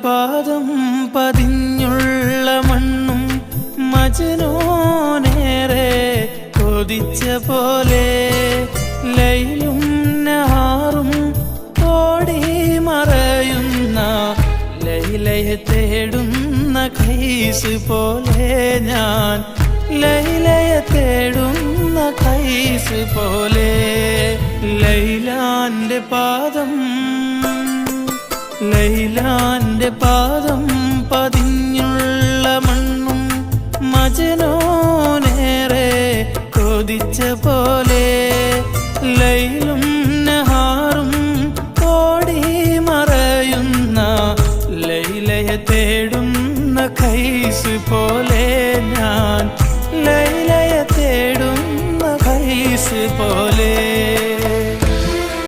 പാദം പതിഞ്ഞുള്ള മണ്ണും മജ്നൂനേറെ കൊതിച്ച പോലെ ലൈലും നഹാറും ഓടി മറയുന്ന ലൈലയെ തേടുന്ന ഖൈസ് പോലെ ഞാൻ ലൈലയെ തേടുന്ന ഖൈസ് പോലെ ലൈലാന്റെ പാദം പതിഞ്ഞുള്ള മണ്ണും മജ്നൂനേറെ കൊതിച്ച പോലെ ലൈലും നഹാറും ഓടി മറയുന്ന ലൈലയെ തേടുന്ന ഖൈസ് പോലെ